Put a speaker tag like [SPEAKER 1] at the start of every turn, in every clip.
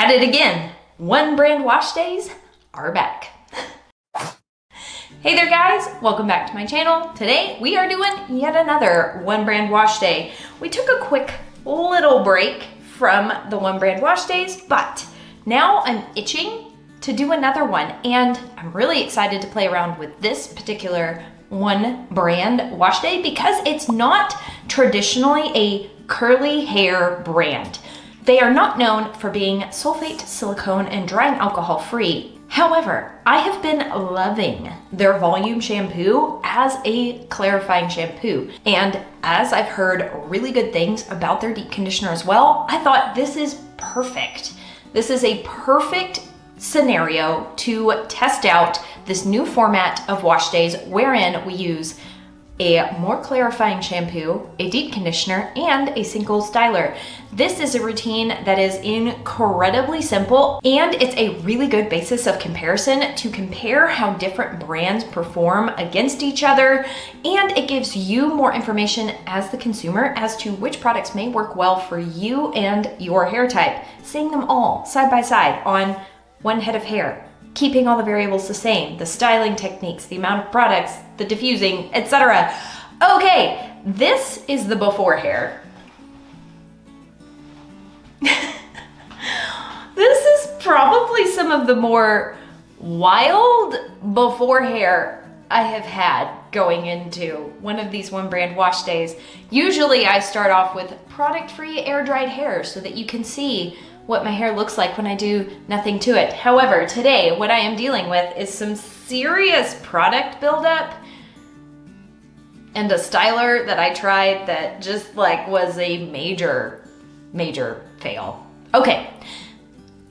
[SPEAKER 1] at it again. One Brand Wash Days are back. Hey there guys, welcome back to my channel. Today we are doing yet another One Brand Wash Day. We took a quick little break from the One Brand Wash Days, but now I'm itching to do another one, and I'm really excited to play around with this particular One Brand Wash Day because it's not traditionally a curly hair brand. They are not known for being sulfate, silicone, and drying alcohol free. However, I have been loving their volume shampoo as a clarifying shampoo. And as I've heard really good things about their deep conditioner as well, I thought this is perfect. This is a perfect scenario to test out this new format of wash days wherein we use a more clarifying shampoo, a deep conditioner, and a single styler. This is a routine that is incredibly simple, and it's a really good basis of comparison to compare how different brands perform against each other, and it gives you more information as the consumer as to which products may work well for you and your hair type, seeing them all side by side on one head of hair, keeping all the variables the same, the styling techniques, the amount of products, the diffusing, etc. Okay, this is the before hair. This is probably some of the more wild before hair I have had going into one of these One Brand Wash Days. Usually I start off with product-free air-dried hair so that you can see what my hair looks like when I do nothing to it. However, today what I am dealing with is some serious product buildup and a styler that I tried that just was a major fail. Okay,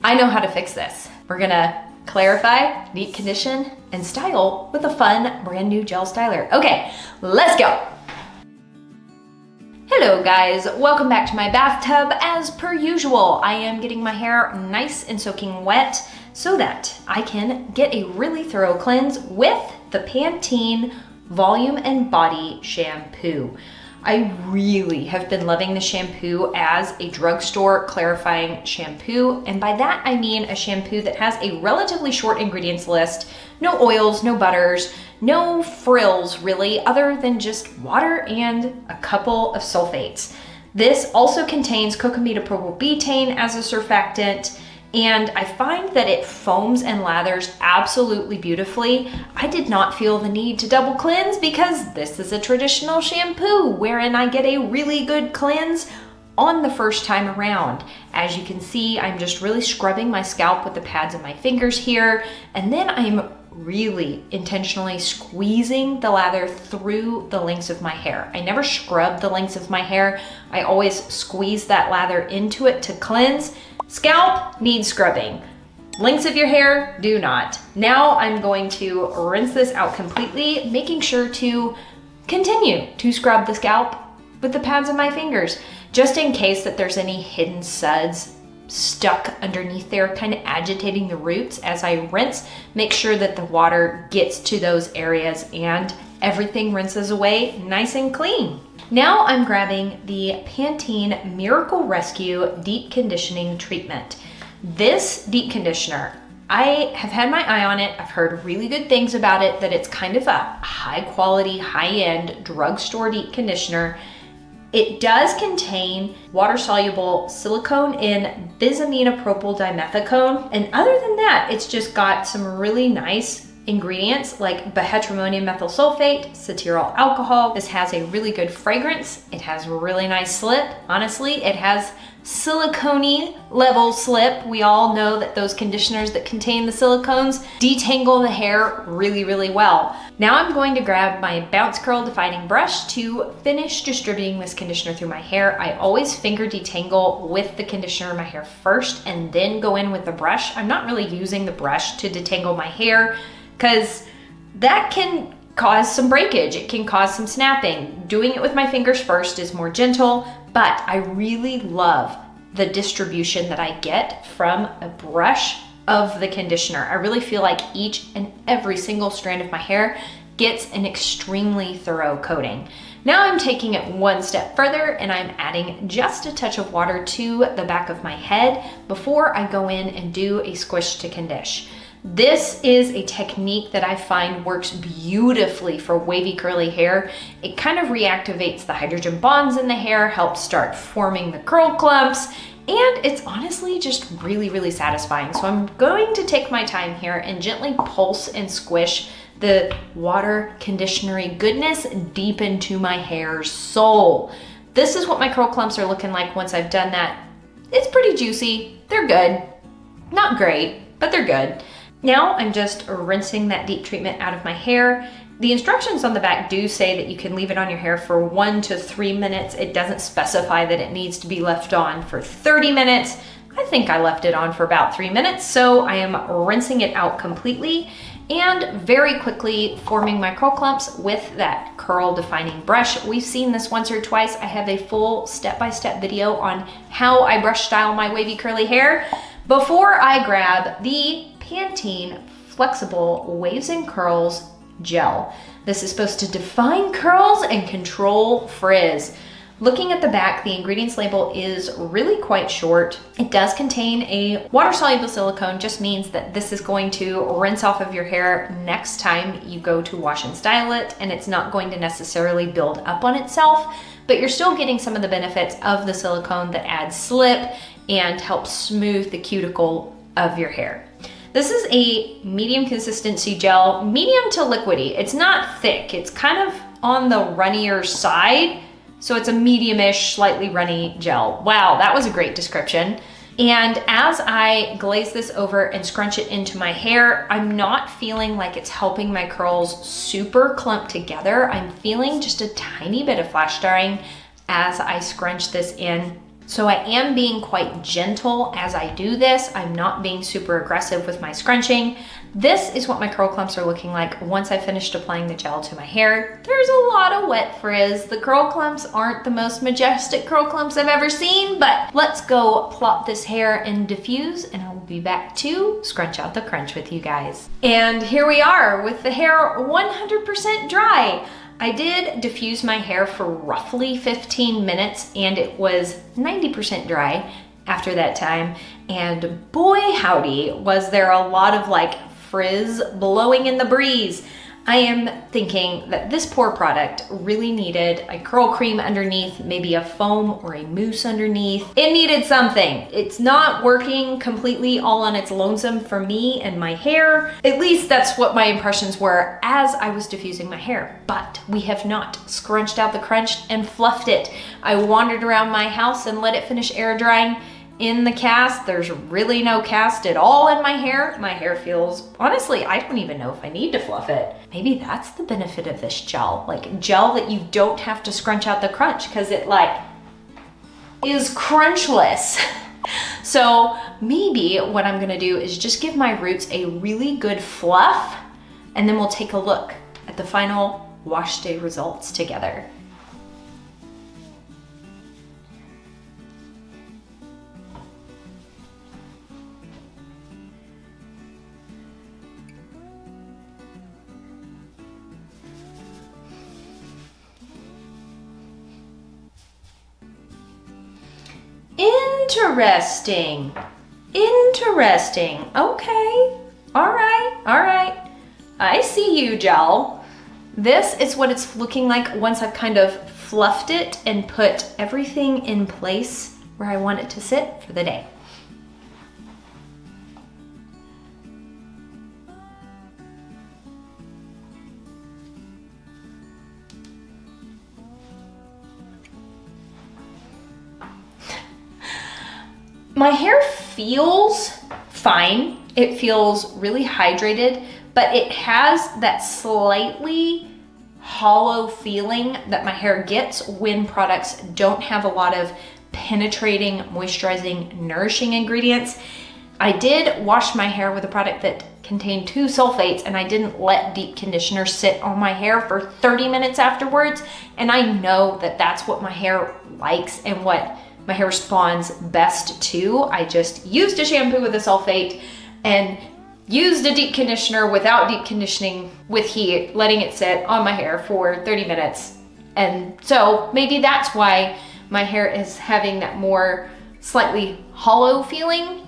[SPEAKER 1] I know how to fix this. We're gonna clarify, deep condition, and style with a fun brand new gel styler. Okay, let's go. Hello guys, welcome back to my bathtub. As per usual, I am getting my hair nice and soaking wet so that I can get a really thorough cleanse with the Pantene Volume and Body Shampoo. I really have been loving the shampoo as a drugstore clarifying shampoo, and by that I mean a shampoo that has a relatively short ingredients list, no oils, no butters, no frills really, other than just water and a couple of sulfates. This also contains cocamidopropyl betaine as a surfactant, and I find that it foams and lathers absolutely beautifully. I did not feel the need to double cleanse because this is a traditional shampoo wherein I get a really good cleanse on the first time around. As you can see, I'm just really scrubbing my scalp with the pads of my fingers here, and then I'm really intentionally squeezing the lather through the lengths of my hair. I never scrub the lengths of my hair. I always squeeze that lather into it to cleanse. Scalp needs scrubbing. Lengths of your hair do not. Now I'm going to rinse this out completely, making sure to continue to scrub the scalp with the pads of my fingers, just in case that there's any hidden suds stuck underneath there, kind of agitating the roots as I rinse. Make sure that the water gets to those areas and everything rinses away nice and clean. Now I'm grabbing the Pantene Miracle Rescue Deep Conditioning Treatment. This deep conditioner, I have had my eye on it. I've heard really good things about it, that it's kind of a high quality, high-end drugstore deep conditioner. It does contain water-soluble silicone in bisaminopropyl dimethicone, and other than that, it's just got some really nice ingredients like bihydroammonium methyl sulfate, cetyl alcohol. This has a really good fragrance. It has a really nice slip. Honestly, it has silicone level slip. We all know that those conditioners that contain the silicones detangle the hair really, really well. Now I'm going to grab my bounce curl defining brush to finish distributing this conditioner through my hair. I always finger detangle with the conditioner in my hair first and then go in with the brush. I'm not really using the brush to detangle my hair because that can cause some breakage. It can cause some snapping. Doing it with my fingers first is more gentle, but I really love the distribution that I get from a brush of the conditioner. I really feel like each and every single strand of my hair gets an extremely thorough coating. Now I'm taking it one step further and I'm adding just a touch of water to the back of my head before I go in and do a squish to condition. This is a technique that I find works beautifully for wavy curly hair. It kind of reactivates the hydrogen bonds in the hair, helps start forming the curl clumps, and it's honestly just really, really satisfying. So I'm going to take my time here and gently pulse and squish the water conditionery goodness deep into my hair's soul. This is what my curl clumps are looking like once I've done that. It's pretty juicy, they're good. Not great, but they're good. Now I'm just rinsing that deep treatment out of my hair. The instructions on the back do say that you can leave it on your hair for 1 to 3 minutes. It doesn't specify that it needs to be left on for 30 minutes. I think I left it on for about 3 minutes, so I am rinsing it out completely and very quickly forming my curl clumps with that curl defining brush. We've seen this once or twice. I have a full step-by-step video on how I brush style my wavy curly hair. Before I grab the Pantene Flexible Waves and Curls Gel. This is supposed to define curls and control frizz. Looking at the back, the ingredients label is really quite short. It does contain a water-soluble silicone, just means that this is going to rinse off of your hair next time you go to wash and style it, and it's not going to necessarily build up on itself, but you're still getting some of the benefits of the silicone that adds slip and helps smooth the cuticle of your hair. This is a medium consistency gel, medium to liquidy. It's not thick, it's kind of on the runnier side. So it's a medium-ish, slightly runny gel. Wow, that was a great description. And as I glaze this over and scrunch it into my hair, I'm not feeling like it's helping my curls super clump together. I'm feeling just a tiny bit of flash starring as I scrunch this in. So I am being quite gentle as I do this. I'm not being super aggressive with my scrunching. This is what my curl clumps are looking like once I finished applying the gel to my hair. There's a lot of wet frizz. The curl clumps aren't the most majestic curl clumps I've ever seen, but let's go plop this hair and diffuse, and I'll be back to scrunch out the crunch with you guys. And here we are with the hair 100% dry. I did diffuse my hair for roughly 15 minutes and it was 90% dry after that time. And boy howdy, was there a lot of like frizz blowing in the breeze. I am thinking that this pore product really needed a curl cream underneath, maybe a foam or a mousse underneath. It needed something. It's not working completely all on its lonesome for me and my hair. At least that's what my impressions were as I was diffusing my hair. But we have not scrunched out the crunch and fluffed it. I wandered around my house and let it finish air drying. In the cast, there's really no cast at all in my hair. My hair feels, honestly, I don't even know if I need to fluff it. Maybe that's the benefit of this gel, like gel that you don't have to scrunch out the crunch because it like is crunchless. So maybe what I'm gonna do is just give my roots a really good fluff and then we'll take a look at the final wash day results together. Interesting. Interesting. Okay. All right. All right. I see you, gel. This is what it's looking like once I've kind of fluffed it and put everything in place where I want it to sit for the day. My hair feels fine. It feels really hydrated, but it has that slightly hollow feeling that my hair gets when products don't have a lot of penetrating, moisturizing, nourishing ingredients. I did wash my hair with a product that contained 2 sulfates and I didn't let deep conditioner sit on my hair for 30 minutes afterwards. And I know that that's what my hair likes and what my hair responds best to. I just used a shampoo with a sulfate and used a deep conditioner without deep conditioning with heat, letting it sit on my hair for 30 minutes. And so maybe that's why my hair is having that more slightly hollow feeling.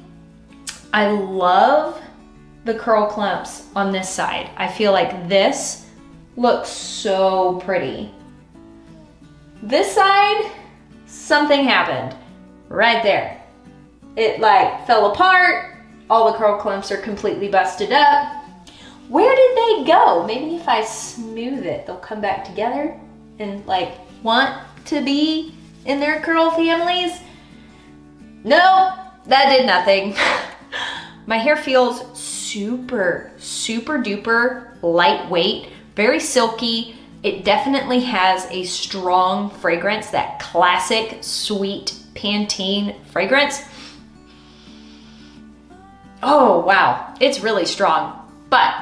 [SPEAKER 1] I love the curl clumps on this side. I feel like this looks so pretty. This side, something happened right there. It like fell apart. All the curl clumps are completely busted up. Where did they go? Maybe if I smooth it, they'll come back together and like want to be in their curl families. No, that did nothing. My hair feels super, super duper lightweight, very silky. It definitely has a strong fragrance, that classic sweet Pantene fragrance. Oh, wow, it's really strong, but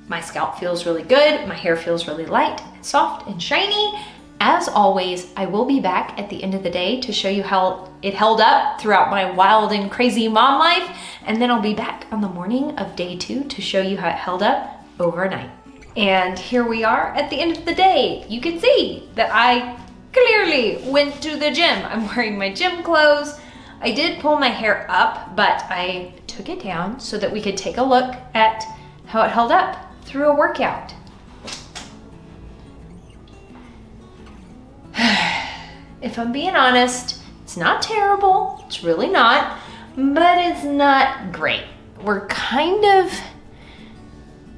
[SPEAKER 1] my scalp feels really good. My hair feels really light and soft and shiny. As always, I will be back at the end of the day to show you how it held up throughout my wild and crazy mom life. And then I'll be back on the morning of day 2 to show you how it held up overnight. And here we are at the end of the day. You can see that I clearly went to the gym. I'm wearing my gym clothes. I did pull my hair up, but I took it down so that we could take a look at how it held up through a workout. If I'm being honest, it's not terrible. It's really not, but it's not great. We're kind of,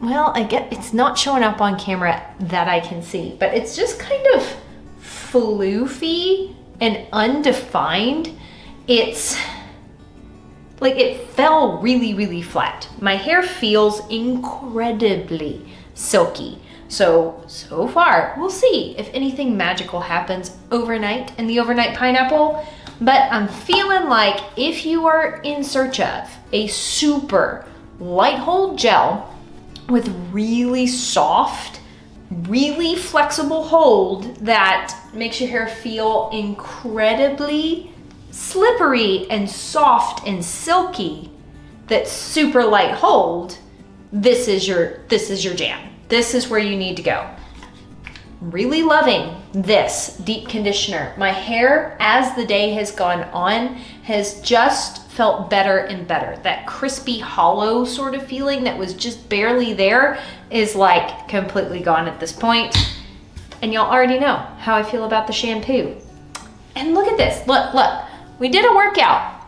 [SPEAKER 1] well, I get it's not showing up on camera that I can see, but it's just kind of floofy and undefined. It's like it fell really, really flat. My hair feels incredibly silky. So far, we'll see if anything magical happens overnight in the overnight pineapple. But I'm feeling like if you are in search of a super light hold gel with really soft, really flexible hold that makes your hair feel incredibly slippery and soft and silky, that's super light hold, this is your jam. This is where you need to go. Really loving this deep conditioner. My hair, as the day has gone on, has just felt better and better. That crispy, hollow sort of feeling that was just barely there is like completely gone at this point. And y'all already know how I feel about the shampoo. And look at this, look. We did a workout.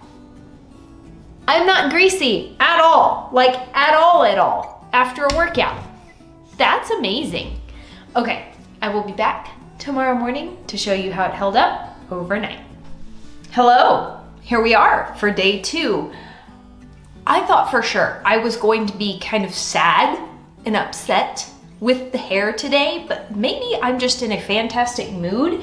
[SPEAKER 1] I'm not greasy at all, like at all after a workout. That's amazing. Okay, I will be back tomorrow morning to show you how it held up overnight. Hello, here we are for day 2. I thought for sure I was going to be kind of sad and upset with the hair today, but maybe I'm just in a fantastic mood.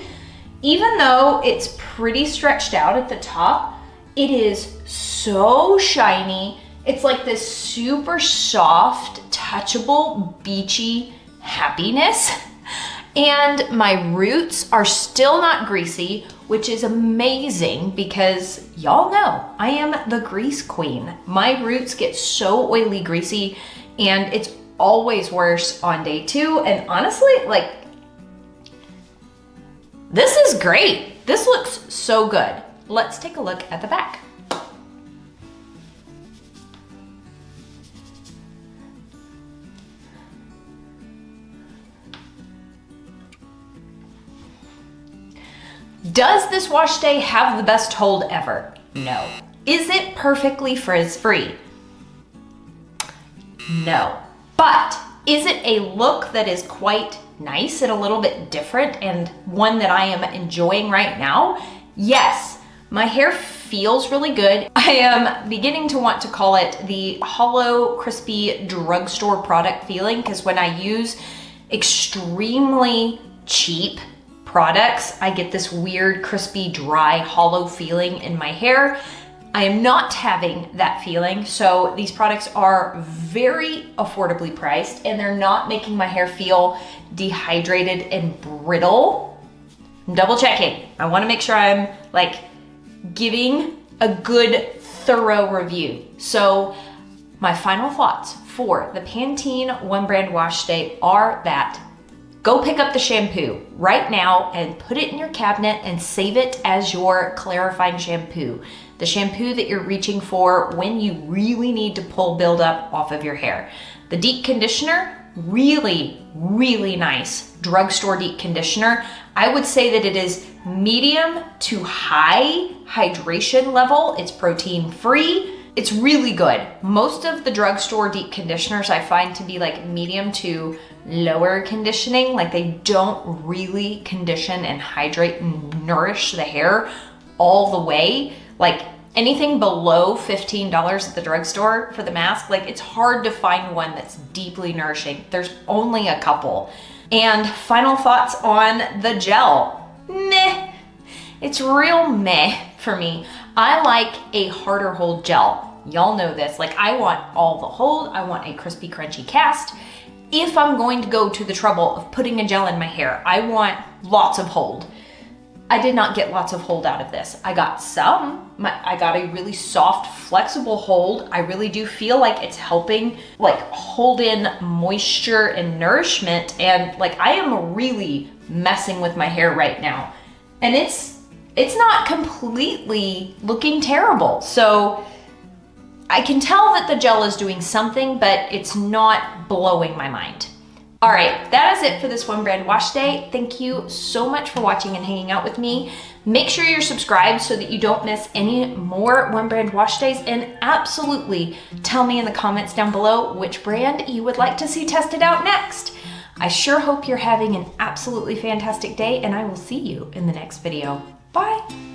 [SPEAKER 1] Even though it's pretty stretched out at the top, it is so shiny. It's like this super soft, touchable, beachy happiness. And my roots are still not greasy, which is amazing because y'all know I am the grease queen. My roots get so oily, greasy, and it's always worse on day 2. And honestly, like, this is great. This looks so good. Let's take a look at the back. Does this wash day have the best hold ever? No. Is it perfectly frizz-free? No. But is it a look that is quite nice and a little bit different and one that I am enjoying right now? Yes. My hair feels really good. I am beginning to want to call it the hollow, crispy drugstore product feeling, because when I use extremely cheap products, I get this weird, crispy, dry, hollow feeling in my hair. I am not having that feeling, so these products are very affordably priced and they're not making my hair feel dehydrated and brittle. I'm double checking. I wanna make sure I'm like giving a good, thorough review. So my final thoughts for the Pantene One Brand Wash Day are that go pick up the shampoo right now and put it in your cabinet and save it as your clarifying shampoo. The shampoo that you're reaching for when you really need to pull buildup off of your hair. The deep conditioner, really, really nice drugstore deep conditioner. I would say that it is medium to high hydration level. It's protein free. It's really good. Most of the drugstore deep conditioners I find to be like medium to lower conditioning, like they don't really condition and hydrate and nourish the hair all the way. Like anything below $15 at the drugstore for the mask, like it's hard to find one that's deeply nourishing. There's only a couple. And final thoughts on the gel. Meh. It's real meh for me. I like a harder hold gel. Y'all know this. Like I want all the hold. I want a crispy, crunchy cast. If I'm going to go to the trouble of putting a gel in my hair, I want lots of hold. I did not get lots of hold out of this. I got some. I got a really soft, flexible hold. I really do feel like it's helping like hold in moisture and nourishment. And like I am really messing with my hair right now. And it's not completely looking terrible. So I can tell that the gel is doing something, but it's not blowing my mind. All right, that is it for this One Brand Wash Day. Thank you so much for watching and hanging out with me. Make sure you're subscribed so that you don't miss any more One Brand Wash Days, and absolutely tell me in the comments down below which brand you would like to see tested out next. I sure hope you're having an absolutely fantastic day, and I will see you in the next video. Bye.